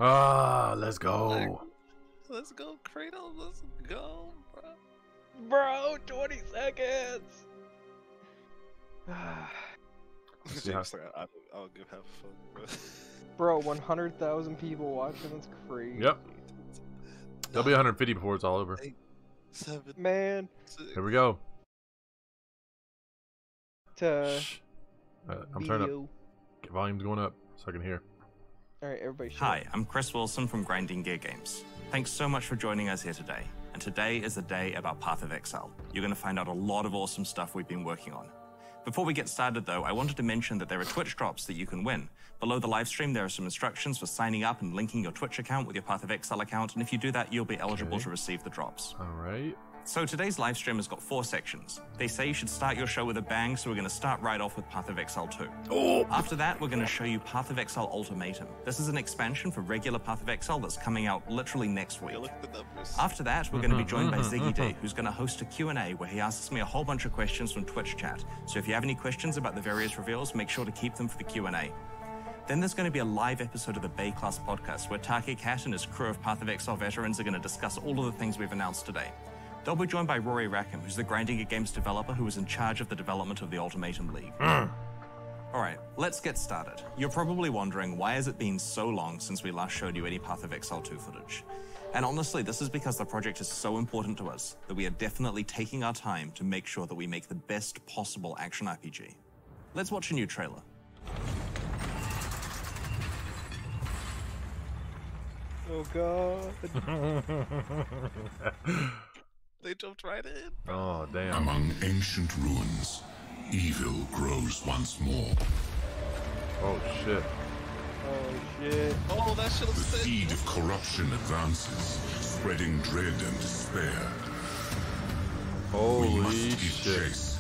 Ah, let's go. Let's go, Kratos. Let's go, bro. Bro, 20 seconds. Seriously, I'll give half a fuck, bro. Bro, 100,000 people watching. That's crazy. Yep. There'll be 150 before it's all over. 8, 7, Man. 6. Here we go. I'm turning video. up. Get volume's going up so I can hear. Alright, everybody. Hi, I'm Chris Wilson from Grinding Gear Games. Thanks so much for joining us here today. And today is the day about Path of Exile. You're going to find out a lot of awesome stuff we've been working on. Before we get started though, I wanted to mention that there are Twitch drops that you can win. Below the live stream, there are some instructions for signing up and linking your Twitch account with your Path of Exile account, and if you do that, you'll be eligible to receive the drops. Alright. So today's live stream has got 4 sections. They say you should start your show with a bang, so we're going to start right off with Path of Exile 2. Oh. After that, we're going to show you Path of Exile Ultimatum. This is an expansion for regular Path of Exile that's coming out literally next week. Look at the numbers. After that, we're going to be joined by Ziggy Day, who's going to host a Q&A where he asks me a whole bunch of questions from Twitch chat. So if you have any questions about the various reveals, make sure to keep them for the Q&A. Then there's going to be a live episode of the Bay Class podcast where Take Cat and his crew of Path of Exile veterans are going to discuss all of the things we've announced today. They'll be joined by Rory Rackham, who's the Grinding Gear Games developer who was in charge of the development of the Ultimatum League. Alright, let's get started. You're probably wondering, why has it been so long since we last showed you any Path of Exile 2 footage? And honestly, this is because the project is so important to us that we are definitely taking our time to make sure that we make the best possible action RPG. Let's watch a new trailer. Oh god. They jumped right in. Oh, damn. Among ancient ruins, evil grows once more. Oh, shit. Oh shit. Oh, that shit The looks sick. seed of corruption advances, spreading dread and despair. We Holy must give shit. chase.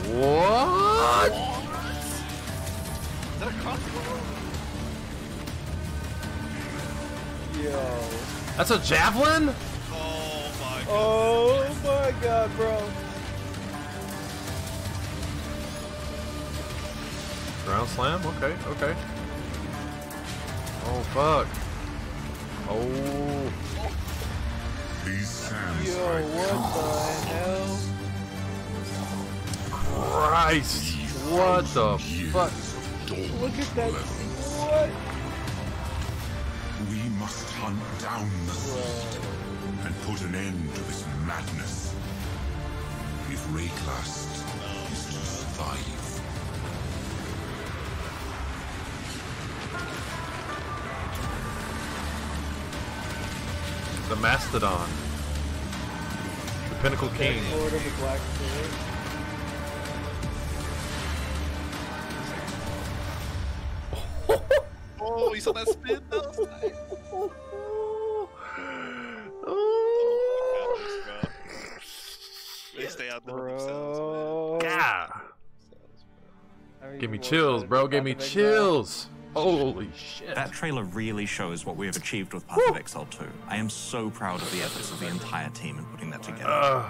What? Is that a crossbow? Yo. That's a javelin? Oh my god. Oh my god, bro. Ground slam? Okay, okay. Oh, fuck. Oh. These sands Yo, are what the hell? Christ. What the fuck? Look at that. What? We must hunt down the seed and put an end to this madness. If Rayclast is to survive. The Mastodon. The Pinnacle King. Lord of the Black Sword. Oh, you saw that spin? That was nice. They stay out there themselves, Bro. Yeah. I mean, Give me what chills, the bro. Path Give me of Exile? chills. Holy shit. That trailer really shows what we have achieved with Path of Exile 2. I am so proud of the efforts of the entire team in putting that together.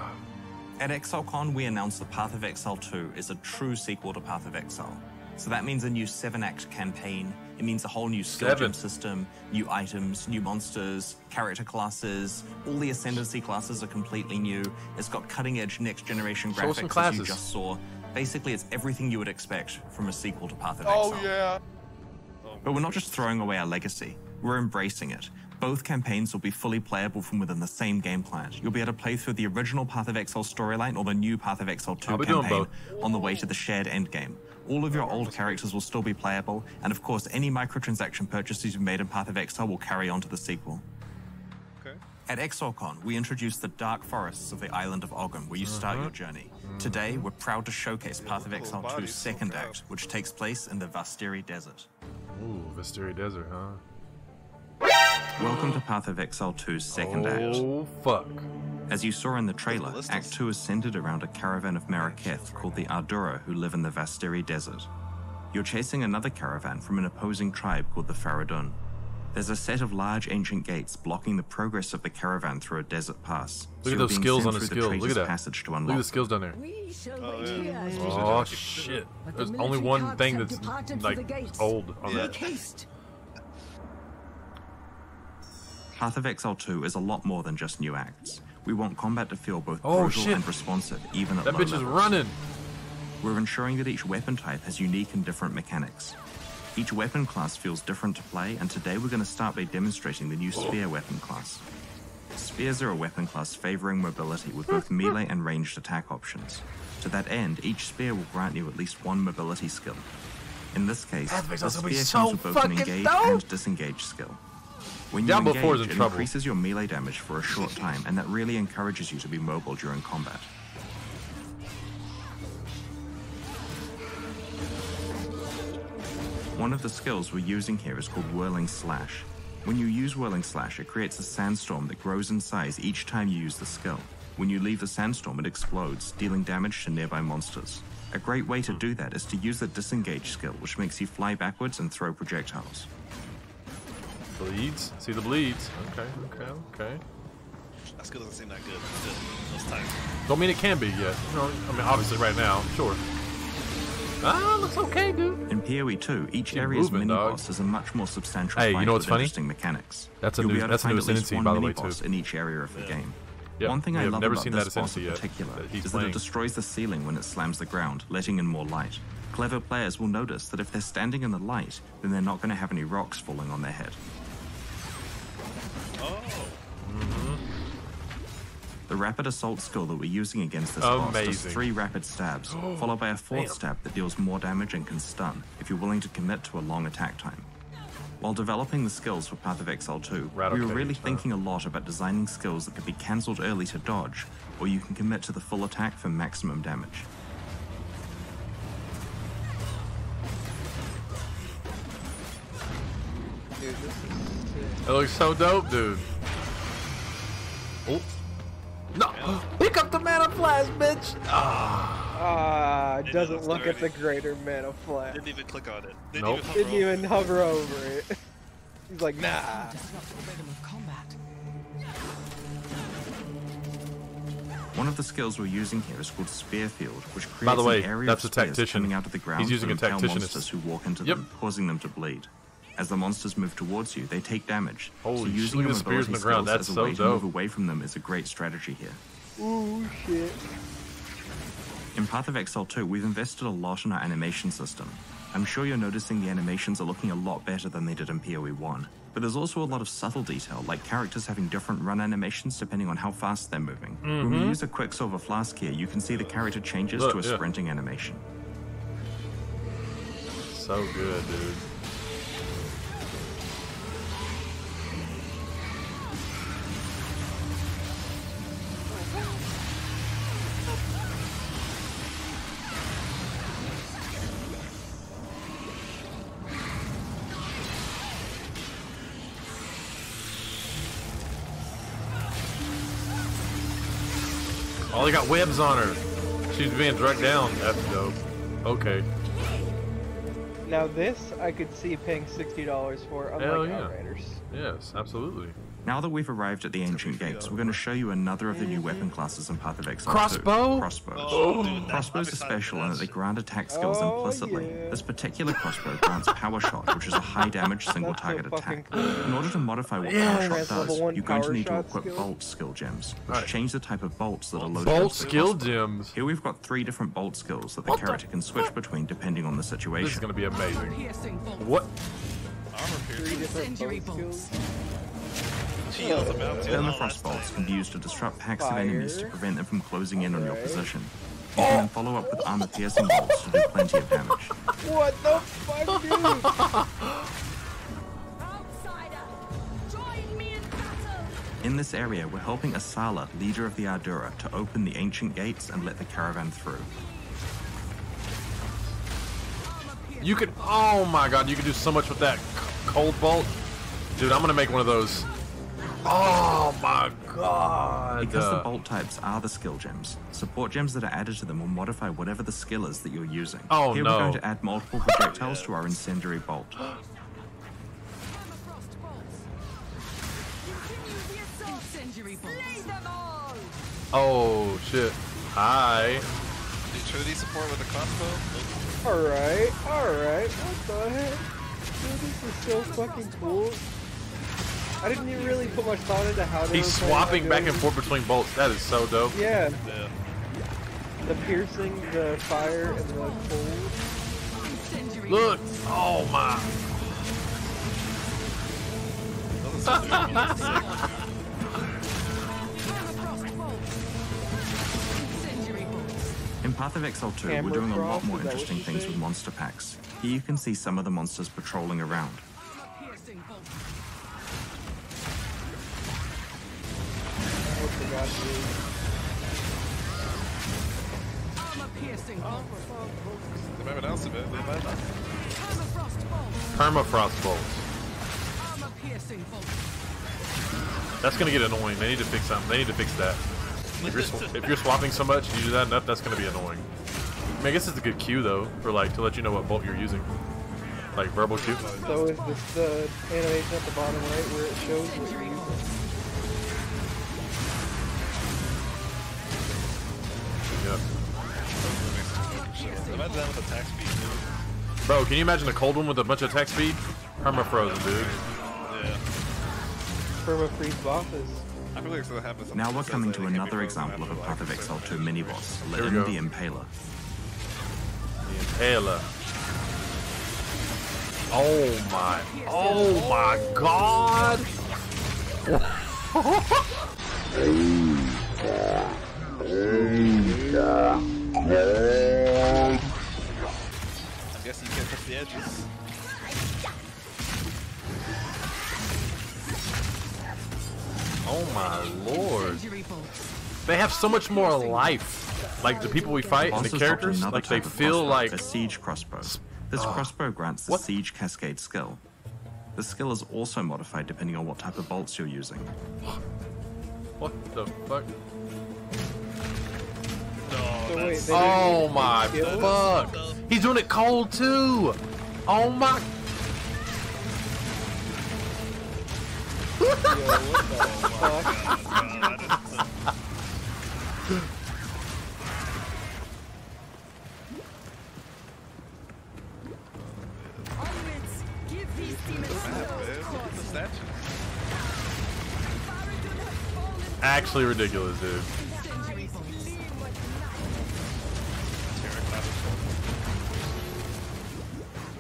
At ExileCon, we announced that Path of Exile 2 is a true sequel to Path of Exile. So that means a new 7-act campaign. It means a whole new skill gem system, new items, new monsters, character classes. All the Ascendancy classes are completely new. It's got cutting-edge next-generation Show some graphics, as classes. you just saw. Basically, it's everything you would expect from a sequel to Path of Exile. Oh yeah. But we're not just throwing away our legacy, we're embracing it. Both campaigns will be fully playable from within the same game client. You'll be able to play through the original Path of Exile storyline or the new Path of Exile 2 I'll be doing campaign both. on the way to the shared endgame. All of your old characters will still be playable, and of course, any microtransaction purchases you've made in Path of Exile will carry on to the sequel. Okay. At ExileCon, we introduced the dark forests of the island of Ogham, where you start your journey. Today, we're proud to showcase Path of Exile 2's second act, which takes place in the Vastiri Desert. Ooh, Vastiri Desert, huh? Welcome to Path of Exile 2's second act. Oh, fuck. As you saw in the trailer, Act 2 is centered around a caravan of Marraketh called the Ardura who live in the Vastiri Desert. You're chasing another caravan from an opposing tribe called the Faradun. There's a set of large ancient gates blocking the progress of the caravan through a desert pass. Look at those skills on the skill. Look at that. Passage to Look unlock. at the skills down there. Oh shit! There's only one thing that's like old on that. Path of Exile 2 is a lot more than just new acts. We want combat to feel both brutal and responsive, even at low levels. That bitch is running. We're ensuring that each weapon type has unique and different mechanics. Each weapon class feels different to play, and today we're going to start by demonstrating the new Spear weapon class. Spears are a weapon class favoring mobility with both melee and ranged attack options. To that end, each spear will grant you at least one mobility skill. In this case, the spear comes with both an engage and disengage skill. When you engage, it increases your melee damage for a short time, and that really encourages you to be mobile during combat. One of the skills we're using here is called Whirling Slash. When you use Whirling Slash, it creates a sandstorm that grows in size each time you use the skill. When you leave the sandstorm, it explodes, dealing damage to nearby monsters. A great way to do that is to use the Disengage skill, which makes you fly backwards and throw projectiles. Bleeds? See the bleeds. Okay. That skill doesn't seem that good. Those times. Don't mean it can be yet. You know, I mean, obviously right now, sure. Ah, looks okay, dude. In PoE2, each area's mini-boss is a much more substantial fight you know what's with funny? interesting mechanics. That's a new ascendancy, by the way, too. In each area of the game. Yep. One thing I love never about seen this that boss in yet, particular he's is playing. that it destroys the ceiling when it slams the ground, letting in more light. Clever players will notice that if they're standing in the light, then they're not going to have any rocks falling on their head. The rapid assault skill that we're using against this boss does 3 rapid stabs, followed by a 4th stab that deals more damage and can stun, if you're willing to commit to a long attack time. While developing the skills for Path of Exile 2, we were really thinking a lot about designing skills that could be cancelled early to dodge, or you can commit to the full attack for maximum damage. Dude, this is sick. It looks so dope, dude. Oh. No! Pick up the mana flash, bitch! It doesn't look at the greater mana flash. Didn't even click on it. Didn't even hover over it. He's like, nah. One of the skills we're using here is called Spear Field, which creates By the way, an area that's of a spears tactician. coming out of the ground He's using to a impale tacticianist. monsters who walk into them, causing them to bleed. As the monsters move towards you, they take damage. Holy so shit, using look your at the spears in mobility the ground. skills That's as a so way to dope. move away from them is a great strategy here. Ooh, shit. In Path of Exile 2, we've invested a lot in our animation system. I'm sure you're noticing the animations are looking a lot better than they did in PoE 1. But there's also a lot of subtle detail, like characters having different run animations depending on how fast they're moving. When we use a Quicksilver Flask here, you can see the character changes to a sprinting animation. So good, dude. Oh, they got webs on her. She's being dragged down. That's dope. Okay. Now this, I could see paying $60 for, unlike Outriders. Yes, absolutely. Now that we've arrived at the Ancient Gates, we're going to show you another of the new weapon classes in Path of Exile 2. Crossbows. Crossbows are special in that they grant attack skills implicitly. This particular crossbow grants Power Shot, which is a high-damage single-target attack. In order to modify what Power Shot does, you're going to need to equip Bolt skill gems, which change the type of bolts that are loaded Bolt into the skill crossbow. gems? Here we've got 3 different bolt skills that the character can switch between depending on the situation. This is going to be amazing. What? Three different bolt skills. Thermofrost bolts can be used to disrupt packs of enemies to prevent them from closing in on your position. You can then follow up with armor piercing bolts to do plenty of damage. What the fuck, dude? In this area, we're helping Asala, leader of the Ardura, to open the ancient gates and let the caravan through. You could, oh my god, you could do so much with that cold bolt. Dude, I'm going to make one of those. Oh my god. Because the bolt types are the skill gems, support gems that are added to them will modify whatever the skill is that you're using. Oh, Here no. we're going to add multiple projectiles to our incendiary bolt. Oh shit. Hi. Did Trinity support with a crossbow? Alright. What the heck? Dude, this is so fucking cool. I didn't even really put much thought into how they He's swapping back and forth between bolts. That is so dope. Yeah. Yeah. The piercing, the fire, and the cold. Look. Oh my. In Path of Exile 2, we're doing a lot more interesting things with monster packs. Here you can see some of the monsters patrolling around. Permafrost bolts. That's gonna get annoying. They need to fix something. They need to fix that. If you're swapping so much and you do that enough, that's gonna be annoying. I mean, I guess it's a good cue though, for like to let you know what bolt you're using. Like verbal cue. So is this the animation at the bottom right where it shows what you're using? Yeah. Imagine that with attack speed, dude. Bro, can you imagine a cold one with a bunch of attack speed? Permafrozen, dude. Yeah. Perma-freeze bosses. I feel like it's gonna happen. Now we're coming to another example of a Path of Exile 2 mini-boss, Here we Lim go. the Impaler. The Impaler. Oh my god! I guess you can't touch the edges. Oh my lord. They have so much more life. Like the people we fight and the Bosses drop characters, another like they type of feel crossbow, like a siege crossbow. This crossbow grants the What? Siege Cascade skill. The skill is also modified depending on what type of bolts you're using. what the fuck? So wait, they Oh didn't my skill? fuck! He's doing it cold too! Oh my Yo, what the fuck? actually ridiculous, dude.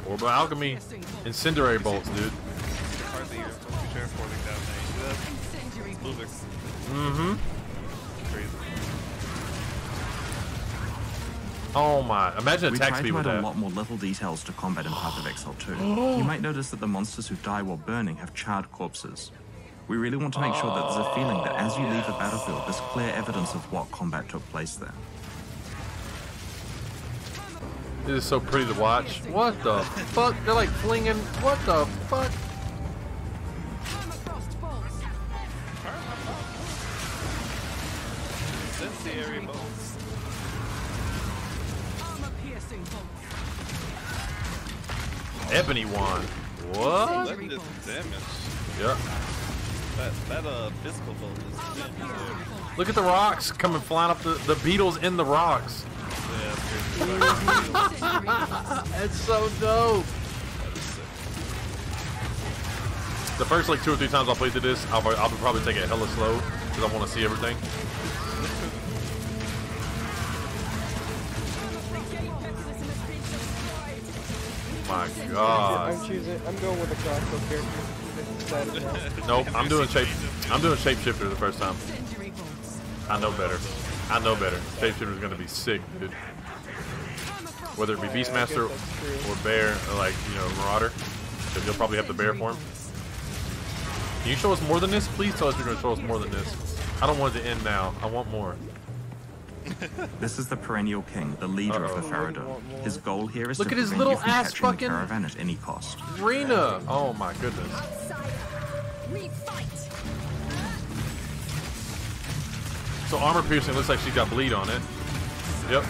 Orbital alchemy, incendiary bolts, dude. Mm-hmm. Oh my! Imagine We attack tried speed to with add a that. lot more little details to combat in Path of Exile 2. You might notice that the monsters who die while burning have charred corpses. We really want to make sure that there's a feeling that as you leave the battlefield, there's clear evidence of what combat took place there. It is so pretty to watch. What the fuck? They're like flinging. What the fuck? Incendiary bolts. Ebony wand. What? That is damage. Yeah. That physical bolt is damage. Look at the rocks coming flying up the beetles in the rocks. Yeah, it's crazy. It's so dope. The first like 2 or 3 times I'll play through this, I'll probably take it hella slow because I want to see everything. My God. I'm going with the crossbow character. Decided now. Nope, I'm doing shapeshifter the first time. I know better. Shapeshifter is gonna be sick, dude. Whether it be Beastmaster or Bear, or like, you know, Marauder. Because you'll probably have the Bear form. Can you show us more than this? Please tell us you're gonna show us more than this. I don't want it to end now. I want more. This is the Perennial King, the leader of the Farador. His goal here is Look to at his prevent little you from ass capturing fucking- the caravan at any cost. Rena! Oh my goodness. So armor piercing looks like she's got bleed on it. Yep.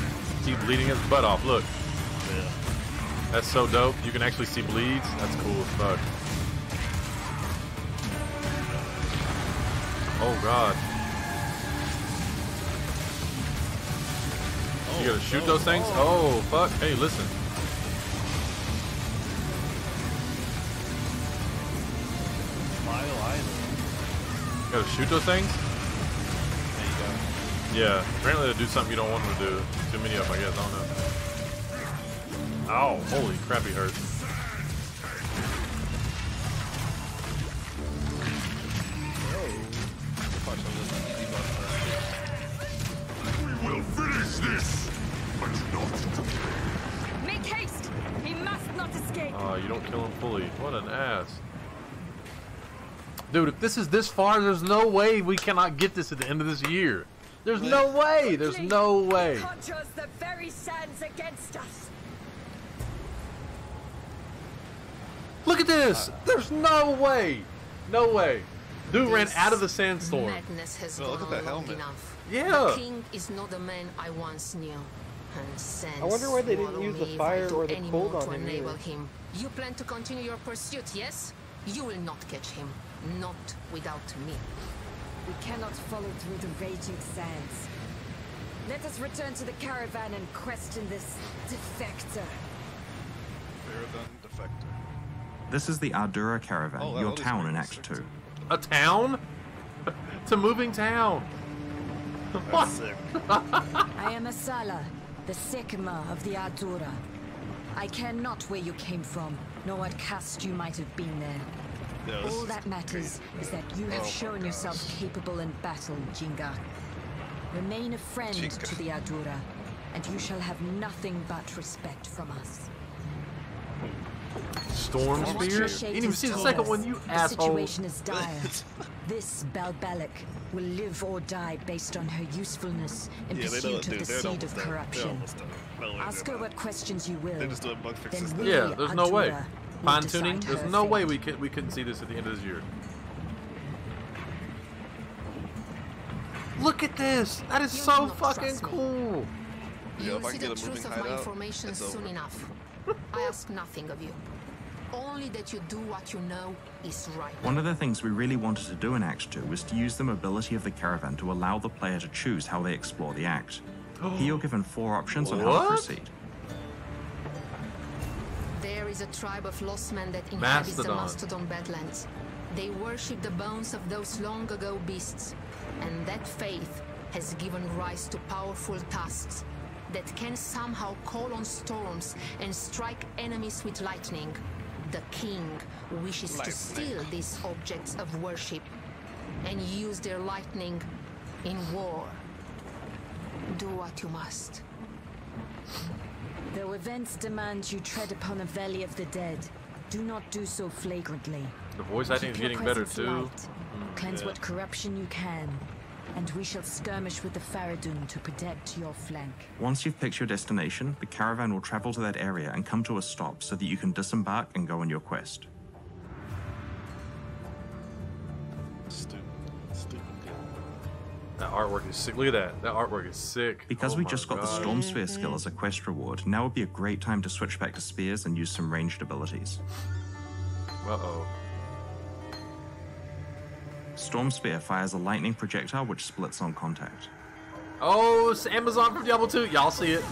He's bleeding his butt off. Look. That's so dope. You can actually see bleeds. That's cool as fuck. Oh god. You gotta shoot those things? Oh fuck. Hey, listen. You gotta shoot those things? There you go. Yeah. Apparently they do something you don't want them to do. Too many of them, I guess. I don't know. Ow. Holy crap, he hurt. We will finish this, but not. Make haste! He must not escape! You don't kill him fully. What an ass. Dude, if this is this far, there's no way we cannot get this at the end of this year. There's no way. There's no way. Conjures the very sands against us. Look at this. There's no way. No way. Dude ran out of the sandstorm. Madness has Well, look gone at that long helmet. enough. Yeah. The king is not the man I once knew. I wonder why they didn't use the fire or the cold on him enable either. him. You plan to continue your pursuit, yes? You will not catch him. Not without me. We cannot follow through the raging sands. Let us return to the caravan and question this defector. Caravan defector. This is the Ardura Caravan, Oh, wow, your all these town in markers Act are 2. A town? It's a moving town. What? That's sick. I am Asala, the Sekima of the Ardura. I care not where you came from, nor what caste you might have been there. Yeah, this All is that matters is that you have Oh my shown yourself gosh. capable in battle, Jinga. Remain a friend Jinga. to the Ardura, and you shall have nothing but respect from us. Storm From what spear? your You shade didn't even has see the told second us, one, you the asshole. situation is dire. This Balbalic will live or die based on her usefulness in Yeah, they know pursuit what to of do. the They're seed almost of done. They're corruption. almost done. No way Ask they're her not. what questions you will. They're just doing bug fixes. Then we, Yeah, there's no way. Ardura, will Fine tuning. decide There's her no way fate. we couldn't see this at the end of this year. Look at this. That is You so will not fucking trust me. cool. Yeah, You'll if I see can the get a moving truth of my hideout, information it's soon over. enough. I ask nothing of you. Only that you do what you know is right. One of the things we really wanted to do in Act 2 was to use the mobility of the caravan to allow the player to choose how they explore the act. Here you're given 4 options on how to What? proceed. There is a tribe of lost men that inhabits the Mastodon. Mastodon Badlands. They worship the bones of those long ago beasts, and that faith has given rise to powerful tusks that can somehow call on storms and strike enemies with lightning. The king wishes to steal these objects of worship and use their lightning in war. Do what you must. Though events demand you tread upon a valley of the dead, do not do so flagrantly. The voice acting is Keep your getting better presence too. light. Cleanse yeah. what corruption you can, and we shall skirmish with the Faradun to protect your flank. Once you've picked your destination, the caravan will travel to that area and come to a stop so that you can disembark and go on your quest. Stupid game. That artwork is sick. Look at that. That artwork is sick. Because Oh we my just got the God. Storm Spear skill as a quest reward, now would be a great time to switch back to spears and use some ranged abilities. Uh-oh. Storm Spear fires a lightning projectile which splits on contact. Oh, it's Amazon from Diablo 2. Y'all see it.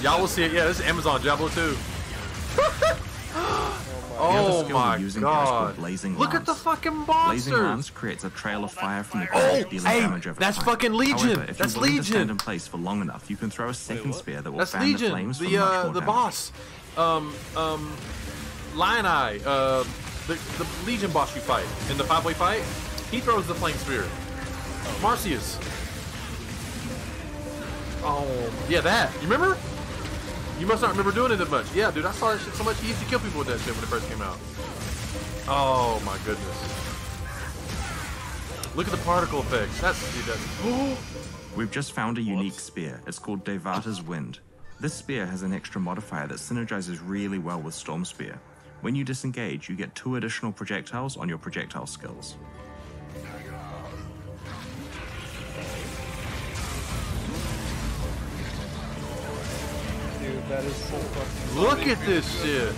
Y'all will see it. Yeah, this is Amazon Diablo 2. The other Oh skill my we're using here is called god. Blazing Look at the Lance. fucking Blazing monsters. Lance creates a trail of fire from the ground, dealing hey, damage over that's time. fucking Legion. However, if That's you're willing to Legion. stand in place for long enough, you can throw a second what? spear that will That's fan the Legion. flames for The much more the damage. boss. Lion Eye. The Legion boss you fight in the 5-way fight. He throws the flame spear. Marcius. Oh, yeah, that. You remember? You must not remember doing it that much. Yeah, dude, I saw that shit so much. He used to kill people with that shit when it first came out. Oh my goodness. Look at the particle effects. That's dude, that's. We've just found a unique spear. It's called Devata's Wind. This spear has an extra modifier that synergizes really well with Storm Spear. When you disengage, you get 2 additional projectiles on your projectile skills. Dude, that is so fucking... Look at this shit.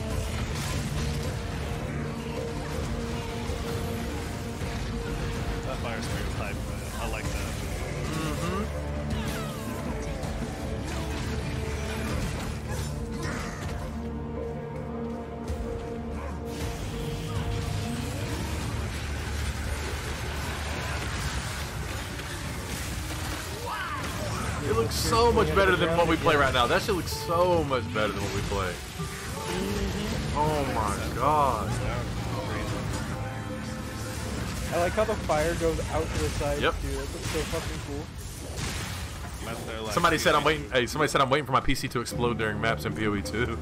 fire spirit type. I like that. It looks so much better than what we play right now. That shit looks so much better than what we play. Oh my god. I like how the fire goes out to the side. Yep. Dude, that looks so fucking cool. Somebody said I'm waiting. Hey, somebody said I'm waiting for my PC to explode during maps in PoE2.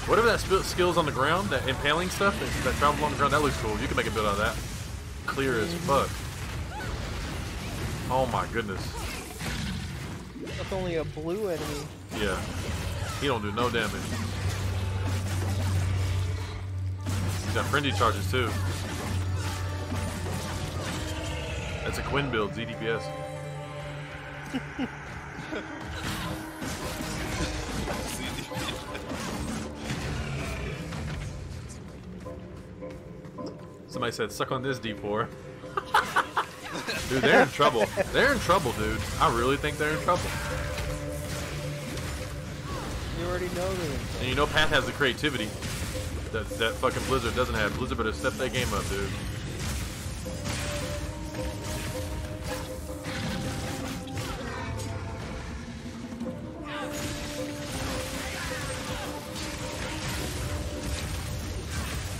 Whatever that skill's on the ground, that impaling stuff that travels on the ground, that looks cool. You can make a build out of that. Clear as fuck. Oh my goodness. That's only a blue enemy. Yeah. He don't do no damage. He's got frenzy charges too. That's a Quinn build, ZDPS. Somebody said, suck on this, D4. Dude, they're in trouble. They're in trouble, dude. I really think they're in trouble. You already know that. And you know Path has the creativity that fucking Blizzard doesn't have. Blizzard better step that game up, dude.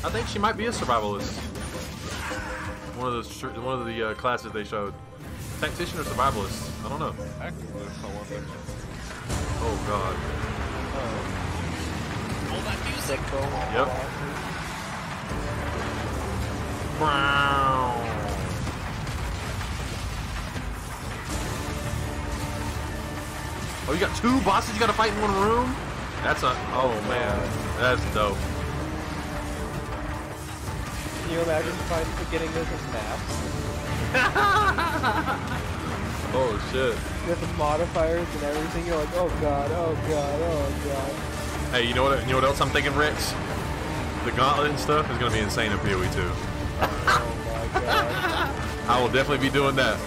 I think she might be a survivalist. One of the classes they showed. Tactician or survivalist? I don't know. Oh god. All that music. Yep. Brown. Oh, you got two bosses you gotta fight in one room? That's a. Oh man, that's dope. Can you imagine getting this as maps? Oh shit. You have the modifiers and everything. You're like, oh god, oh god, oh god. Hey, you know what else I'm thinking, Rex? The gauntlet and stuff is gonna be insane in PoE2. Oh my god. I will definitely be doing that.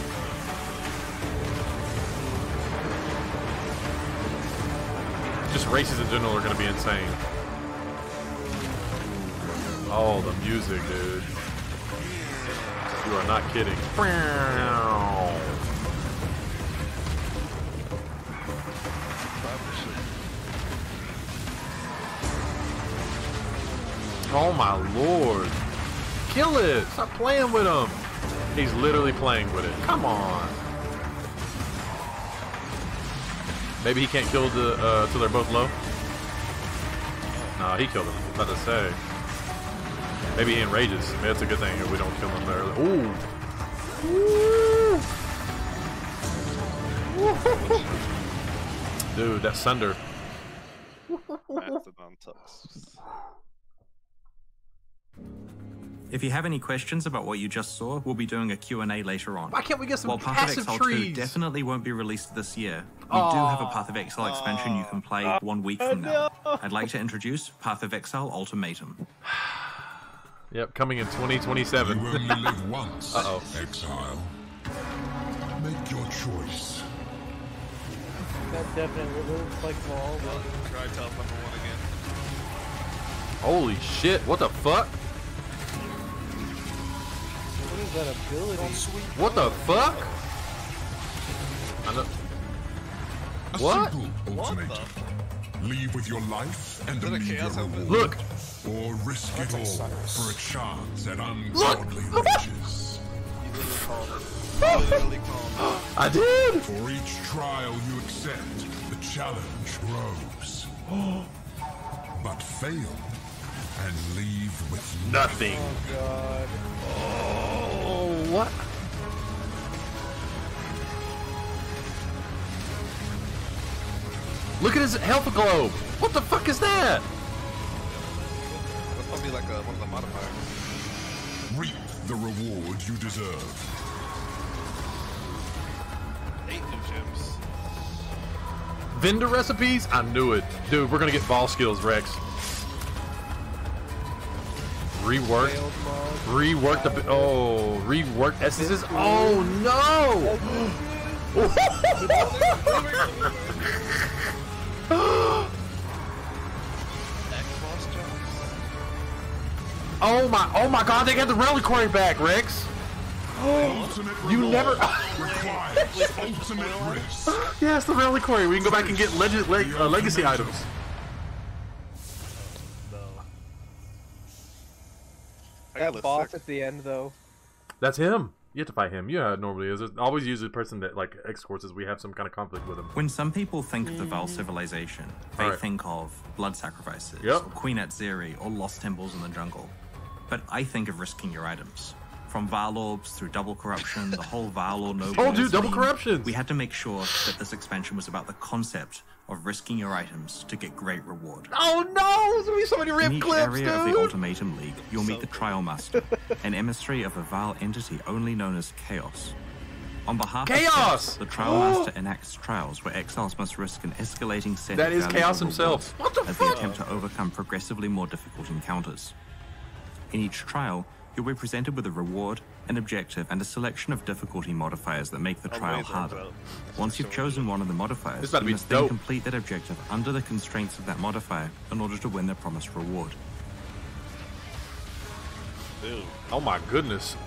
Just races in general are gonna be insane. Oh, the music, dude. You are not kidding. Oh my lord. Kill it! Stop playing with him! He's literally playing with it. Come on. Maybe he can't kill till they're both low? Nah, he killed him. I was about to say. Maybe he enrages. Maybe that's a good thing if we don't kill him there. Ooh. Dude, that's Sunder. If you have any questions about what you just saw, we'll be doing a Q&A later on. Why can't we get some While Path of passive Exile trees? 2 definitely won't be released this year, we do have a Path of Exile expansion you can play 1 week from now. I'd like to introduce Path of Exile Ultimatum. Yep, coming in 2027. You only live once, Exile. Make your choice. That definitely looks like Maul, but... Try top number 1 again. Holy shit, what the fuck? What is that ability? What the fuck? I know. A What? simple ultimatum. Leave with your life and a meager reward. Look! Or risk it all for a chance at ungodly riches. I did! For each trial you accept, the challenge grows. But fail and leave with Nothing. Oh god. Oh, what? Look at his health globe. What the fuck is that? That's probably like one of the modifiers. reap the reward you deserve. 8 new gems. Vendor recipes? I knew it. Dude, we're gonna get ball skills, Rex. Rework the rework essences. Oh no! Oh my God! They got the reliquary back, Rex. You never. Yes, the reliquary. We can go back and get legacy items. That boss at the end, though. That's him. You have to fight him. Yeah, it normally is. It's always usually a person that like escorts us. We have some kind of conflict with him. When some people think of the Val civilization, they think of blood sacrifices, or Queen Atziri, or lost temples in the jungle. But I think of risking your items. From Val orbs through double corruption, the whole Val or noble. Oh, dude, double corruption! We had to make sure that this expansion was about the concept of risking your items to get great reward. Oh no! There's gonna be so many rip clips, In each area of the Ultimatum League, you'll meet the Trial Master, an emissary of a Val entity only known as Chaos. On behalf of Chaos, the Trial Master enacts trials where exiles must risk an escalating set that of is Chaos himself. What the fuck? They attempt to overcome progressively more difficult encounters. In each trial, you'll be presented with a reward, an objective, and a selection of difficulty modifiers that make the trial harder. Once you've chosen one of the modifiers, you must then complete that objective under the constraints of that modifier in order to win the promised reward. Ew. Oh my goodness.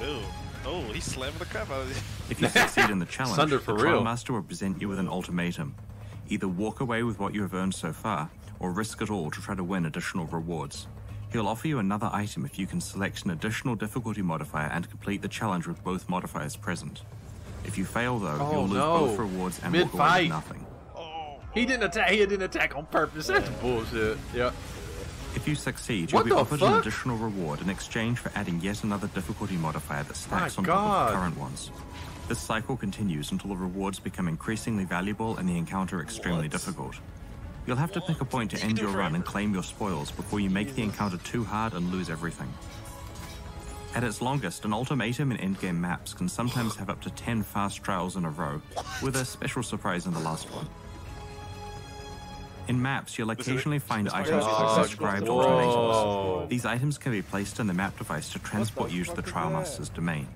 Ew. Oh, he's slamming the crap out of it. If you succeed in the challenge, the for Trial real. Master will present you with an ultimatum. Either walk away with what you have earned so far, or risk it all to try to win additional rewards. He'll offer you another item if you can select an additional difficulty modifier and complete the challenge with both modifiers present. If you fail, though, you'll lose both rewards and walk away with nothing. He didn't attack. He didn't attack on purpose. That's bullshit. Yeah. If you succeed, you'll be offered an additional reward in exchange for adding yet another difficulty modifier that stacks on top of the current ones. This cycle continues until the rewards become increasingly valuable and the encounter extremely difficult. You'll have to pick a point to end your run and claim your spoils before you make the encounter too hard and lose everything. At its longest, an ultimatum in endgame maps can sometimes have up to 10 fast trials in a row, with a special surprise in the last one. In maps, you'll occasionally find items called inscribed ultimatums. These items can be placed in the map device to transport you to the Trial Master's domain.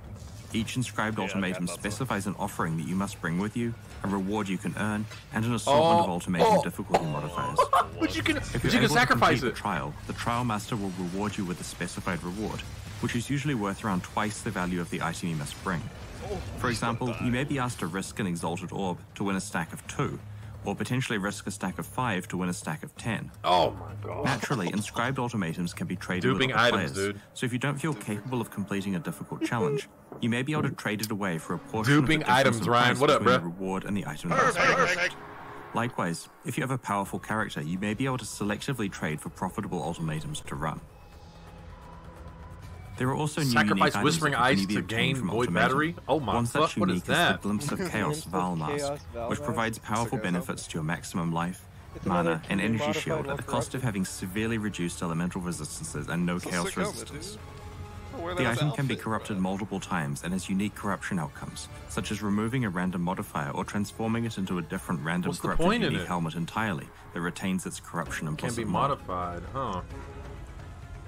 Each inscribed ultimatum specifies an offering that you must bring with you, a reward you can earn, and an assortment of ultimatum difficulty modifiers. But you can If sacrifice it. The Trial Master will reward you with a specified reward, which is usually worth around twice the value of the item you must bring. For example, you may be asked to risk an Exalted Orb to win a stack of 2, or potentially risk a stack of 5 to win a stack of 10. Oh my God. Naturally, inscribed ultimatums can be traded with other players, so if you don't feel capable of completing a difficult challenge, you may be able to trade it away for a portion of the difference in price between the reward and the item that is. Likewise, if you have a powerful character, you may be able to selectively trade for profitable ultimatums to run. There are also new unique items Whispering that Ice can be to obtained gain from Void Ultimatum. Battery? Oh my One fuck, such what unique is is that? the Glimpse of Chaos Val Mask, which provides powerful benefits to your maximum life, mana, and energy shield at the cost of having severely reduced elemental resistances and no chaos resistance. The item can be corrupted multiple times and has unique corruption outcomes, such as removing a random modifier or transforming it into a different random corrupted unique helmet entirely that retains its corruption and can be modified, huh?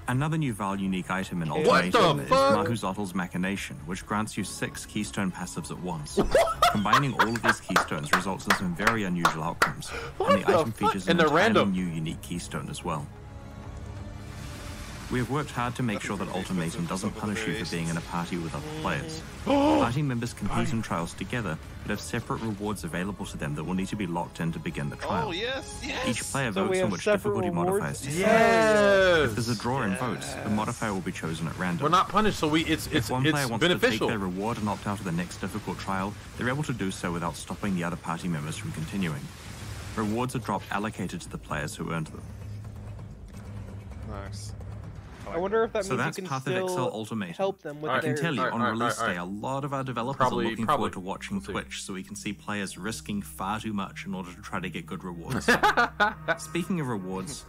Another new Val unique item in Ultimatum is Mahuzottl's Machination, which grants you 6 keystone passives at once. Combining all of these keystones results in some very unusual outcomes, and the item features an entirely new unique keystone as well. We have worked hard to make sure that Ultimatum doesn't punish you for being in a party with other players. Party members compete in trials together, but have separate rewards available to them that will need to be locked in to begin the trial. Each player votes on which difficulty modifiers to select. If there's a draw in votes, the modifier will be chosen at random. We're not punished, so if one player wants to take their reward and opt out of the next difficult trial, they're able to do so without stopping the other party members from continuing. Rewards are dropped allocated to the players who earned them. Nice. I wonder if that means that's you can Path of Exile Ultimatum. help them with I can tell you, on release day, a lot of our developers are looking forward to watching We'll see. Twitch so we can see players risking far too much in order to try to get good rewards. Speaking of rewards,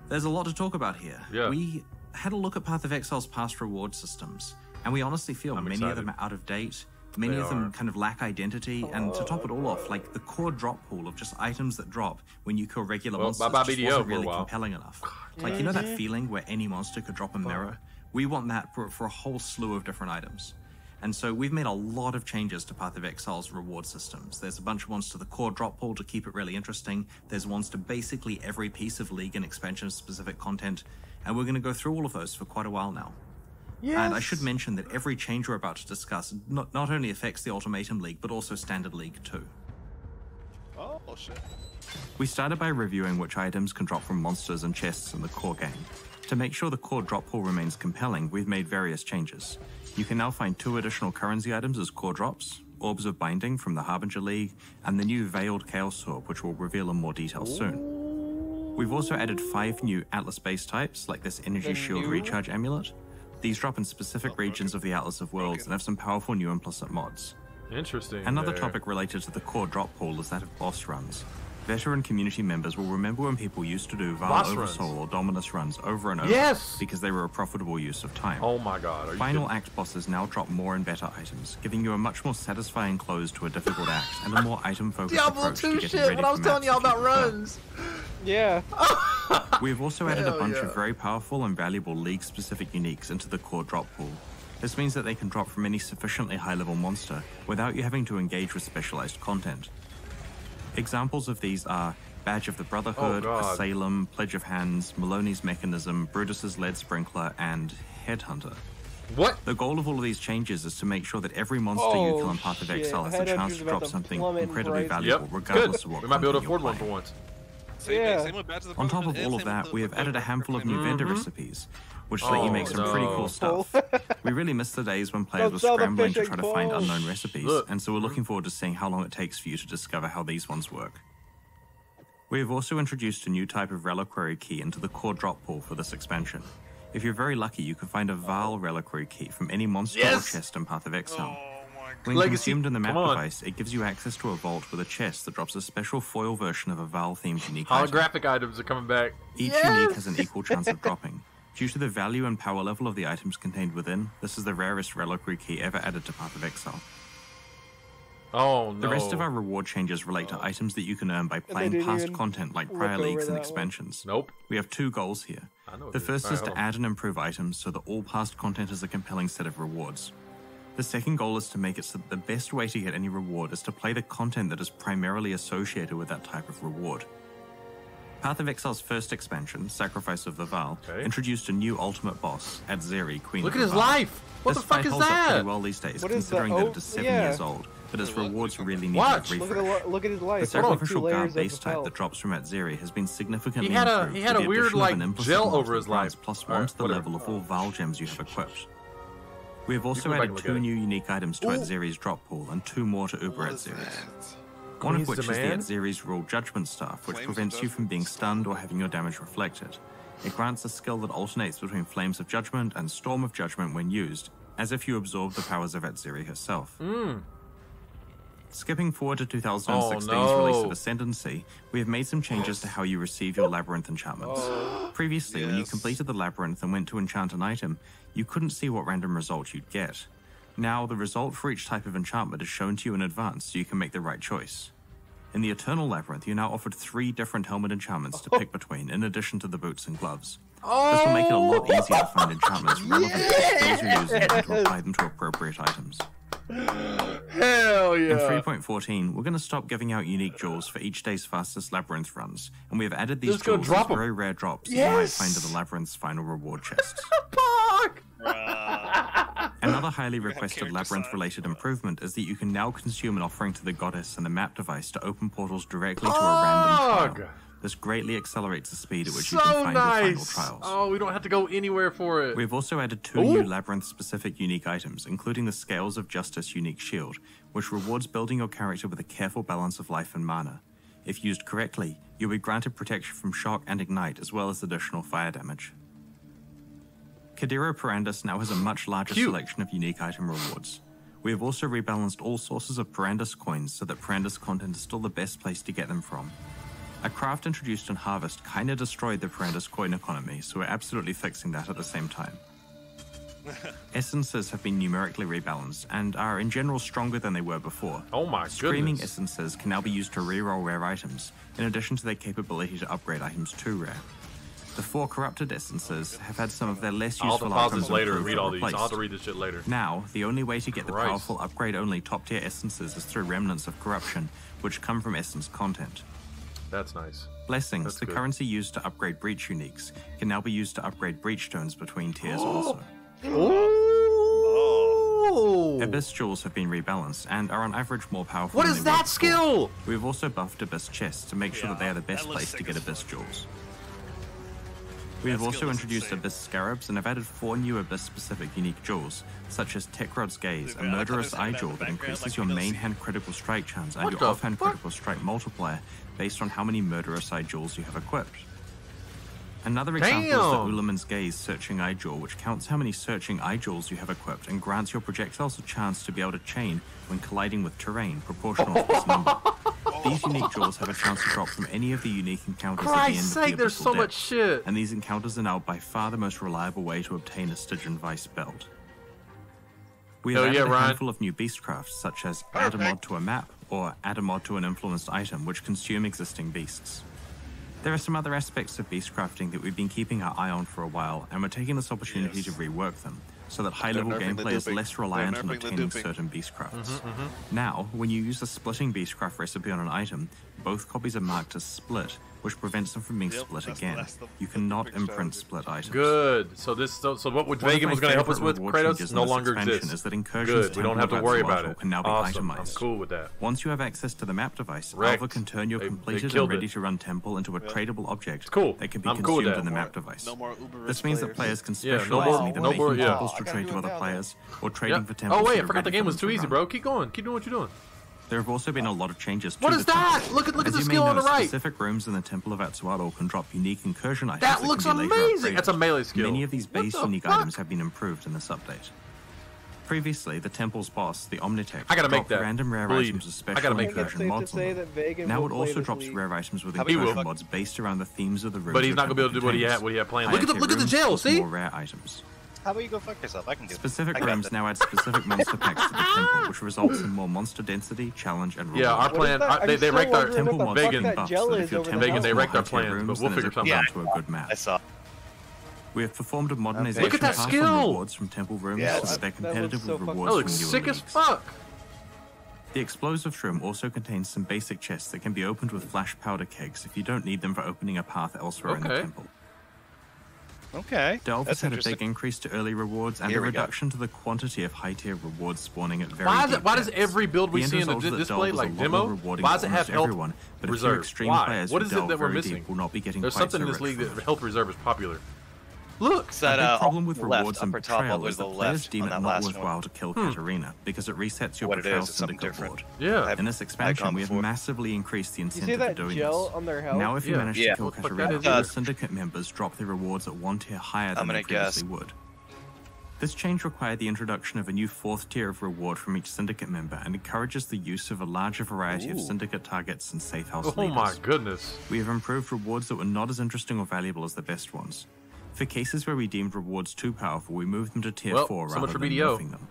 there's a lot to talk about here. Yeah. We had a look at Path of Exile's past reward systems, and we honestly feel many of them are out of date, Many of them kind of lack identity, and to top it all off, like the core drop pool of just items that drop when you kill regular monsters just wasn't really compelling enough. Like, you know that feeling where any monster could drop a mirror? We want that for a whole slew of different items. And so we've made a lot of changes to Path of Exile's reward systems. There's a bunch of ones to the core drop pool to keep it really interesting. There's ones to basically every piece of League and expansion-specific content, and we're going to go through all of those for quite a while now. Yes. And I should mention that every change we're about to discuss not only affects the Ultimatum League, but also Standard League too. Oh, shit. We started by reviewing which items can drop from monsters and chests in the core game. To make sure the core drop pool remains compelling, we've made various changes. You can now find 2 additional currency items as core drops, Orbs of Binding from the Harbinger League, and the new Veiled Chaos Orb, which we'll reveal in more detail soon. We've also added 5 new Atlas base types, like this Energy Shield Recharge Amulet. These drop in specific regions of the Atlas of Worlds and have some powerful new implicit mods. Interesting. Another topic related to the core drop pool is that of boss runs. Veteran community members will remember when people used to do Val Oversoul or Dominus runs over and over because they were a profitable use of time. Oh my god. Final act bosses now drop more and better items, giving you a much more satisfying close to a difficult act and a more item-focused approach to getting ready for I was telling y'all about runs. Yeah. We've also added a bunch of very powerful and valuable League-specific uniques into the core drop pool. This means that they can drop from any sufficiently high-level monster without you having to engage with specialized content. Examples of these are Badge of the Brotherhood, Salem, Pledge of Hands, Maloney's Mechanism, Brutus's Lead Sprinkler, and Headhunter. What? The goal of all of these changes is to make sure that every monster you kill in Path of Exile has the chance to drop something incredibly valuable, regardless of what we might be able to afford one one for once. On top of all of that, we have added a handful of new vendor recipes, which let you make some pretty cool stuff. We really miss the days when players were scrambling to try to find unknown recipes, and so we're looking forward to seeing how long it takes for you to discover how these ones work. We have also introduced a new type of reliquary key into the core drop pool for this expansion. If you're very lucky, you can find a Val reliquary key from any monster or chest in Path of Exile. When consumed in the map device, it gives you access to a vault with a chest that drops a special foil version of a Val-themed unique Holographic items are coming back. Each unique has an equal chance of dropping. Due to the value and power level of the items contained within, this is the rarest reliquary key ever added to Path of Exile. Oh no. The rest of our reward changes relate to items that you can earn by playing past content like prior leagues and expansions. We have 2 goals here. The first is to add and improve items so that all past content is a compelling set of rewards. The second goal is to make it so that the best way to get any reward is to play the content that is primarily associated with that type of reward. Path of Exile's first expansion, Sacrifice of the Val, introduced a new ultimate boss, Adzeri, Queen of the Val. Look at his life! What the fuck is holds up that? pretty well these days, considering that it is 7 years old, but its rewards really need a refresh. Look at his life. The sacrificial guard base type that drops from Adzeri has been significantly improved. He had a weird like gel over his life. +1 to the level of all Val gems you have equipped. We have also added 2 new unique items to Adzeri's drop pool and 2 more to Uber Adzeri's. One of which is the Adzeri's Rule Judgment Staff, which prevents you from being stunned or having your damage reflected. It grants a skill that alternates between Flames of Judgment and Storm of Judgment when used, as if you absorb the powers of Adzeri herself. Skipping forward to 2016's release of Ascendancy, we have made some changes to how you receive your Labyrinth enchantments. Previously, when you completed the Labyrinth and went to enchant an item, you couldn't see what random result you'd get. Now, the result for each type of enchantment is shown to you in advance so you can make the right choice. In the Eternal Labyrinth, you're now offered 3 different helmet enchantments to pick between, in addition to the boots and gloves. This will make it a lot easier to find enchantments relevant to the skills you're using and to apply them to appropriate items. Hell yeah! In 3.14, we're going to stop giving out unique jewels for each day's fastest Labyrinth runs, and we have added these jewels as very rare drops that you might find in the Labyrinth's final reward chests. Another highly requested Labyrinth-related improvement is that you can now consume an offering to the goddess and the map device to open portals directly to a random trial. This greatly accelerates the speed at which you can find your final trials. Oh, we don't have to go anywhere for it. We've also added 2 new Labyrinth-specific unique items, including the Scales of Justice unique shield, which rewards building your character with a careful balance of life and mana. If used correctly, you'll be granted protection from shock and ignite, as well as additional fire damage. Kadira Perandus now has a much larger selection of unique item rewards. We have also rebalanced all sources of Perandus coins so that Perandus content is still the best place to get them from. A craft introduced in Harvest kinda destroyed the Perandus coin economy, so we're absolutely fixing that at the same time. Essences have been numerically rebalanced and are in general stronger than they were before. Oh my Screaming goodness. Essences can now be used to reroll rare items, in addition to their capability to upgrade items to rare. The 4 Corrupted Essences have had some of their less I'll have to useful pause items this later and improved read or all these. I'll have replaced. to read this shit later. Now, the only way to get the Christ. powerful upgrade-only top-tier Essences is through remnants of corruption, which come from Essence content. That's nice. Blessings, That's the good. currency used to upgrade Breach uniques, can now be used to upgrade Breach stones between tiers also. Oh! Abyss jewels have been rebalanced and are on average more powerful. What than is they were that before. skill? We've also buffed Abyss chests to make sure that they are the best that looks place to sick get as Abyss fuck. jewels. We have That also skill looks introduced insane. Abyss Scarabs and have added 4 new Abyss-specific unique jewels, such as Tekrod's Gaze, a Dude, I thought murderous there was eye that jewel in the that background, increases like your we don't main see. hand critical strike chance and What your the offhand fuck? critical strike multiplier based on how many murderous eye jewels you have equipped. Another example is the Damn! Ulaman's Gaze Searching Eye Jewel, which counts how many Searching Eye Jewels you have equipped and grants your projectiles a chance to be able to chain when colliding with terrain, proportional to this number. These unique jewels have a chance to drop from any of the unique encounters at the end Christ's of the sake, there's Abyssal so much Depths, shit. and these encounters are now by far the most reliable way to obtain a Stygian Vice belt. We have Hell added yeah, a Ryan. handful of new beastcrafts, such as add a mod to a map or add a mod to an influenced item, which consume existing beasts. There are some other aspects of beast crafting that we've been keeping our eye on for a while, and we're taking this opportunity to rework them, so that high-level nerfing the gameplay is duping. less reliant They're on nerfing the obtaining duping. certain beastcrafts. Now, when you use a splitting beastcraft recipe on an item, both copies are marked as split, which prevents them from being Yep, split that's- again. that's the You cannot perfect imprint strategy. split items. Good. So this, so what would One of Vegan my was going to help us favorite with, reward Kratos, changes in no this longer expansion exists. is that incursions Good. We don't temple have to wraps worry and about module it. can now be Awesome. I'm itemized. cool with that. Once you have access to the map device, Wrecked. Alva can turn your They completed killed and ready it. to run temple into a tradable object cool. that can be I'm cool with consumed that. in the map device. No more Uber This means that players can Yeah, no specialize more- in either no more- making yeah. temples I to gotta trade do to it other now, players, or trading Yep. for temples. Oh wait, that I are forgot the ready game for was them too to easy, run. bro. Keep going. Keep doing what you're doing. There have also been a lot of changes to What the is that? temple. Look at As the you may skill on know, the right. Specific rooms in the Temple of Atsuado can drop unique incursion items That looks can be later amazing. upgraded. That's a melee skill. Many of these What base the unique fuck? items have been improved in this update. Previously, the temple's boss, the Omnitech, I gotta make dropped that random rare bleed. items with I special gotta make I think it's incursion safe to mods on say them. that Vegan Now will it play also this drops league. rare items with How about you incursion fuck- mods based around the themes of the room. But he's not gonna be able to do what he had planned. Look at the jail. See? More rare items. How about you go fuck yourself? I can do it. Specific I got rooms this. now add specific monster packs to the temple, which results in more monster density, challenge, and reward. Yeah, our What is plan. that? I'm They still wrecked our wondering what temple the mods fuck Vegan that buffs gel that is if your over temple there. Vegan, they has wrecked more our high-tier plans, rooms, but we'll then figure it something doesn't out. come down to a good map. I saw. We have performed a modernization Look at that path on skill! rewards from temple rooms Yeah, so that they're that looks competitive so with fucking rewards That from looks newer sick as leagues. fuck. The explosive room also contains some basic chests that can be opened with flash powder kegs if you don't need them for opening a path elsewhere in the Okay. temple. Okay. Delve has That's had a interesting. big increase to early rewards and Here a we go. reduction to the quantity of high-tier rewards spawning at very Why deep does depths. every build we The end see in the result is that display, Delve is like a lot demo, more rewarding why for does it have almost health everyone, but a few reserve? extreme Why? players What who is it delve that we're very missing? deep will not be getting There's quite something so in this rich league from that it. health reserve is popular. Look, It's that, A big problem with left, rewards and upper top, all betrayal the way is to that the players left deem on it that not last worthwhile one. to kill Katarina because it resets your What it betrayal is, it's something syndicate different. board. yeah. In this expansion, we have before. massively increased the You see incentive for that doing gel this. on their health? Now, if you Yeah. manage Yeah. to kill What the fuck Katarina, that is? the syndicate members drop their rewards at 1 tier higher than I'm they gonna guess. previously would. This change required the introduction of a new 4th tier of reward from each syndicate member and encourages the use of a larger variety of syndicate targets and safe house Oh leaders. my goodness. We have improved rewards that were not as interesting or valuable as the best ones. For cases where we deemed rewards too powerful, we moved them to tier Well, 4 so rather much for than BDO. nerfing them.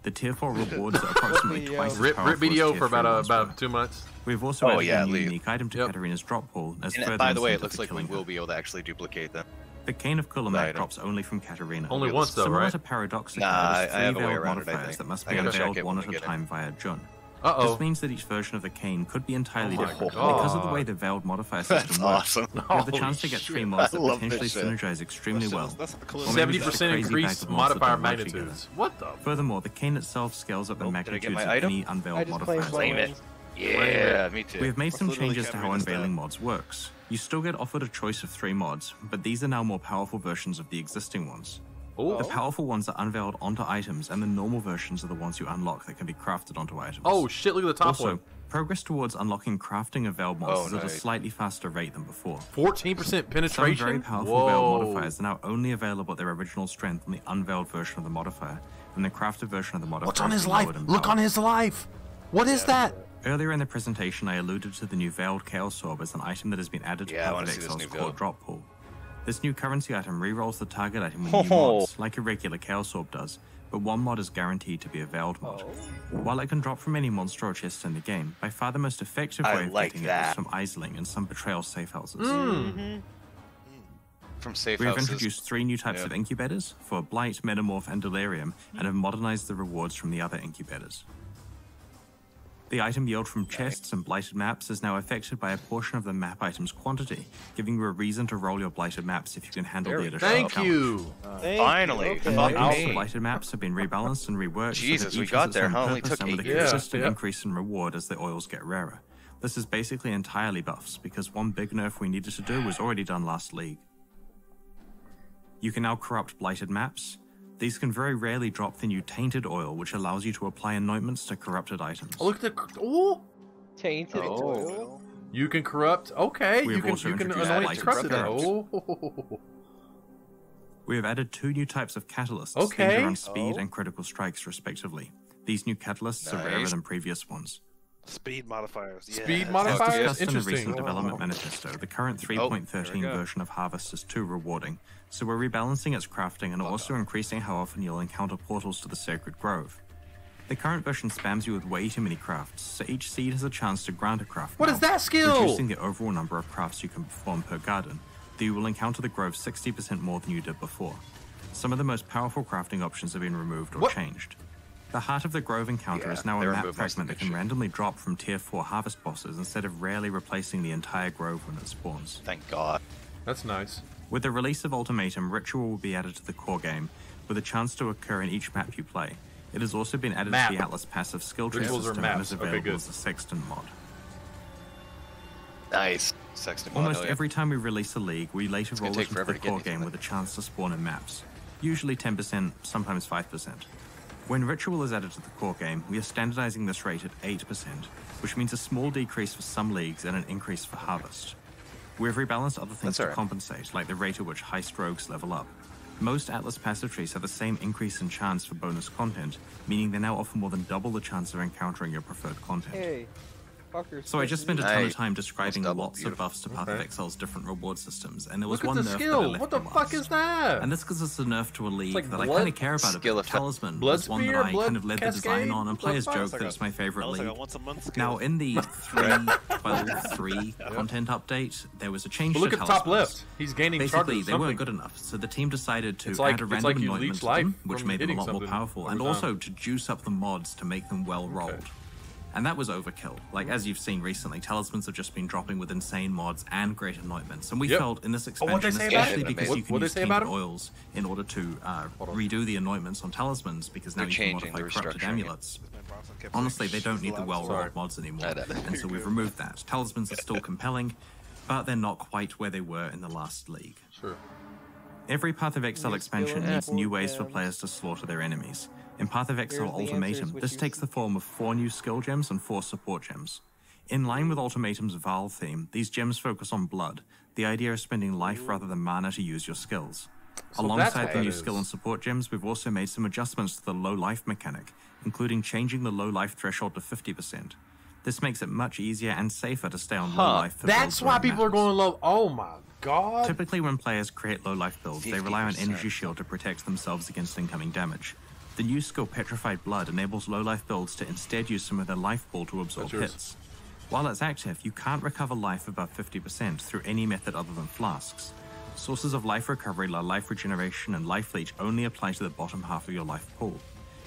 The tier 4 rewards are approximately BDO. twice as Rip powerful BDO as for tier 3 ones were. about 2 months. We've also Oh, added yeah, a new leave. unique item to Yep. Katarina's drop pool as And further by the way, it incentive looks for like we killing her. will be able to actually duplicate them. The Cane of Kulamak Right. drops only from Katarina. Only once though, Similar right? to Paradoxica, Nah, there's I have a 3 way veiled around it, I modifiers think. that must I be gotta check unveiled it one when at we a get it. time via Jun. Uh-oh. This means that each version of the cane could be entirely Oh my different. God. Because of the way the veiled modifier system That's works, awesome. you have the Holy chance to get 3 shit. mods that I love potentially this shit. synergize extremely well. That's the Or closest. maybe just a 70% crazy increased bag of monsters modifier that work together. magnitudes. What the? Furthermore, the cane itself scales up the Oh, did I get magnitudes my of item? any unveiled I just claimed modifiers. Claim it. Yeah, me too. We have made some literally changes to how Katarina's unveiling dad. mods works. You still get offered a choice of 3 mods, but these are now more powerful versions of the existing ones. Oh. The powerful ones are unveiled onto items, and the normal versions are the ones you unlock that can be crafted onto items. Oh shit! Look at the top Also, one. progress towards unlocking crafting of veiled mods Oh, is at a nice. slightly faster rate than before. 14% Some penetration. very powerful Whoa. veiled modifiers are now only available at their original strength on the unveiled version of the modifier, and the crafted version of the modifier What's on is his life? lowered in Look power. on his life. What is that? Earlier in the presentation, I alluded to the new Veiled Chaos Orb as an item that has been added to Yeah, I Perfect wanna see this Exile's new core build. drop pool. This new currency item rerolls the target item with new mods, like a regular Chaos Orb does, but one mod is guaranteed to be a Veiled mod. While it can drop from any monster or chest in the game, by far the most effective way of getting it is from Isling and some Betrayal safe houses. From safe We have houses. introduced 3 new types of incubators for Blight, Metamorph, and Delirium, and have modernized the rewards from the other incubators. The item yield from chests and blighted maps is now affected by a portion of the map item's quantity, giving you a reason to roll your blighted maps if you can handle the additional Thank challenge. you. Finally, fuck Also, me. blighted maps have been rebalanced and reworked. Jesus, so that we each got has its there, own huh? Only purpose took and with 8 a years. consistent increase in reward as the oils get rarer. This is basically entirely buffs, because one big nerf we needed to do was already done last league. You can now corrupt blighted maps. These can very rarely drop the new tainted oil, which allows you to apply anointments to corrupted items. Oh, look at the. Oh! Tainted oil. You can corrupt. Okay, We you have can also anoint introduced corrupted. blighted Oh. We have added 2 new types of catalysts, Okay. danger on speed and critical strikes, respectively. These new catalysts are rarer than previous ones. Speed modifiers. Yeah. Speed As modifiers. discussed in the Interesting. recent development manifesto, the current 3.13 version of Harvest is too rewarding, so we're rebalancing its crafting and also increasing how often you'll encounter portals to the Sacred Grove. The current version spams you with way too many crafts, so each seed has a chance to grant a craft. What now, is that skill? Reducing the overall number of crafts you can perform per garden, though you will encounter the grove 60% more than you did before. Some of the most powerful crafting options have been removed or changed. The Heart of the Grove encounter is now a map fragment that can randomly drop from tier 4 harvest bosses instead of rarely replacing the entire grove when it spawns. Thank God. That's nice. With the release of Ultimatum, Ritual will be added to the core game, with a chance to occur in each map you play. It has also been added to the Atlas passive skill tree Rituals are system and maps. is Okay, available good. as a Sexton mod. Nice. Sexton mod, Almost hell yeah. every time we release a league, we later gonna roll take it into forever the to get core anything game from with a chance to spawn in maps. Usually 10%, sometimes 5%. When Ritual is added to the core game, we are standardizing this rate at 8%, which means a small decrease for some leagues and an increase for Harvest. We have rebalanced other things to compensate, like the rate at which Heist Rogues level up. Most Atlas passive trees have the same increase in chance for bonus content, meaning they now offer more than double the chance of encountering your preferred content. Hey, fuckers. So I just spent a ton of Nice. time describing Double, lots of buffs to Path of Exile's different reward systems, and there was Look one at the nerf that I skill. left What the from fuck last. is that? And this gives us a nerf to a league like that I blood kind of care about a skill bit. effect. Talisman Blood was one that spear, I blood kind of led the design cascade? on, and What the players fuck? joke that it's my favorite league. once a month Now, in the 3.3 content update, there was a change But look to at the top talismans. left. He's gaining Basically, charges. they weren't good enough, so the team decided to It's like- add a it's random like you anointment leech to them, life which from made them a hitting lot more something powerful, and every time. also to juice up the mods to make them well rolled. And that was overkill. Like, as you've seen recently, talismans have just been dropping with insane mods and great anointments. And we felt in this what'd they expansion, say about especially it? because you can What'd use they say about tainted it? oils in order to redo the anointments on talismans, because now They're you can changing, modify they're corrupted restructuring it. amulets. Honestly, they don't need the well-rolled mods anymore, and so we've removed that. Talismans are still compelling, but they're not quite where they were in the last league. Sure. Every Path of Exile New expansion skill needs new level ways for gems. players to slaughter their enemies. In Path of Exile Here's the Ultimatum, answers, which this you takes the form of 4 new skill gems and 4 support gems. In line with Ultimatum's Val theme, these gems focus on blood. The idea is spending life rather than mana to use your skills. that's Alongside what the that new is. skill and support gems, we've also made some adjustments to the low life mechanic, including changing the low life threshold to 50%. This makes it much easier and safer to stay on low life for That's builds why where it people are matters. going low. Oh my god. Typically, when players create low-life builds, they rely on 50%. Energy Shield to protect themselves against incoming damage. The new skill Petrified Blood enables low-life builds to instead use some of their life pool to absorb That's yours. hits. While it's active, you can't recover life above 50% through any method other than flasks. Sources of life recovery like life regeneration and life leech only apply to the bottom half of your life pool.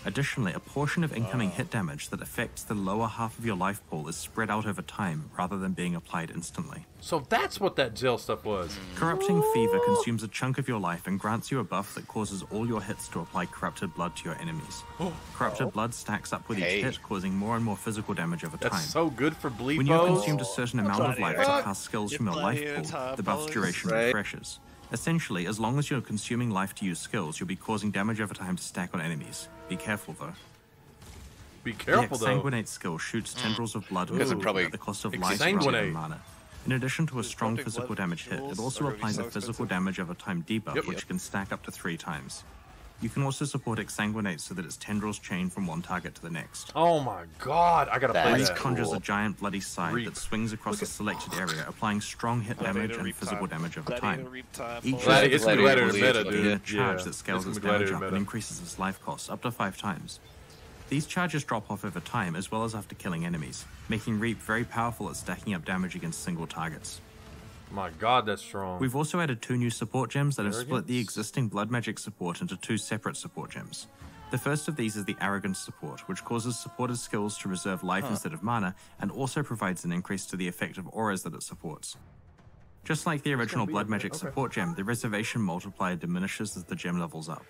Additionally, a portion of incoming hit damage that affects the lower half of your life pool is spread out over time rather than being applied instantly. So that's what that gel stuff was. Corrupting Fever consumes a chunk of your life and grants you a buff that causes all your hits to apply Corrupted Blood to your enemies. Corrupted Blood stacks up with each hit, causing more and more physical damage over time. That's so good for bleed. When you have bows. consumed a certain amount of life to cast skills from your life pool, the buff's duration refreshes. Essentially, as long as you're consuming life to use skills, you'll be causing damage over time to stack on enemies. Be careful, though. Be careful, the though. Exsanguinate skill shoots tendrils of blood Because it probably at the cost of life rather Exsanguinate. than mana. In addition to a strong physical damage hit, it also applies a physical damage over time debuff, which can stack up to 3 times. You can also support Exsanguinate so that its tendrils chain from one target to the next. Oh my god, I gotta play Reap that. conjures a giant bloody scythe that swings across a selected area, applying strong hit damage and physical damage over time. Each It's the Gladiator meta, a dude. charge Yeah, that scales it's its the damage Gladiator up and meta. increases its life cost up to 5 times. These charges drop off over time as well as after killing enemies, making Reap very powerful at stacking up damage against single targets. My god, that's strong. We've also added 2 new support gems that have split the existing blood magic support into 2 separate support gems. The first of these is the Arrogance support, which causes supported skills to reserve life instead of mana, and also provides an increase to the effect of auras that it supports. Just like the original blood magic support gem, the reservation multiplier diminishes as the gem levels up.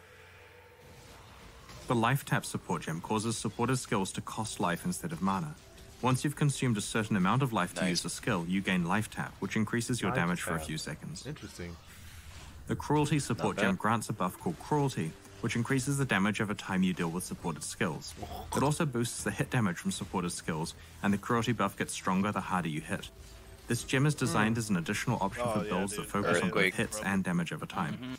The Life Tap support gem causes supported skills to cost life instead of mana. Once you've consumed a certain amount of life to use a skill, you gain Life Tap, which increases your damage for a few seconds. Interesting. The Cruelty support gem grants a buff called Cruelty, which increases the damage over time you deal with supported skills. It also boosts the hit damage from supported skills, and the Cruelty buff gets stronger the harder you hit. This gem is designed as an additional option for builds that focus on both hits and damage over time.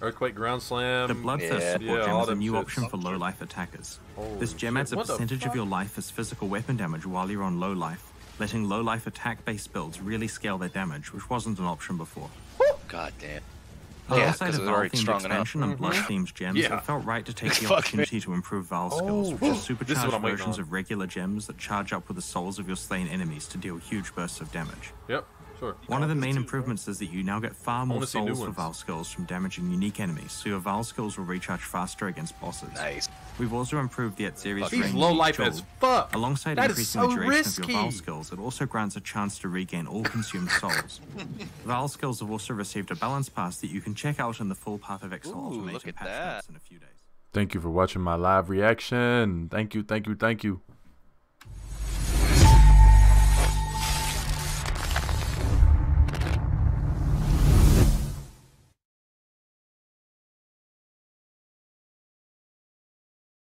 Earthquake, Ground Slam. The Bloodthirst support gem is a new option for low life attackers. This gem adds a percentage of your life as physical weapon damage while you're on low life, letting low life attack based builds really scale their damage, which wasn't an option before. God damn. Alongside a Val-themed expansion and blood-themed gems, it felt right to take the opportunity to improve Val skills, which are supercharged versions of regular gems that charge up with the souls of your slain enemies to deal huge bursts of damage. Yep, sure. One of the main improvements is that you now get far more souls for Val skills from damaging unique enemies, so your Val skills will recharge faster against bosses. Nice. We've also improved the Atziri's He's range low life as fuck. Alongside That increasing is the so duration risky. of your Val skills, it also grants a chance to regain all consumed souls. Val skills have also received a balance pass that you can check out in the full Path of Exile Ultimatum patch notes in a few days. Thank you for watching my live reaction. Thank you, thank you, thank you.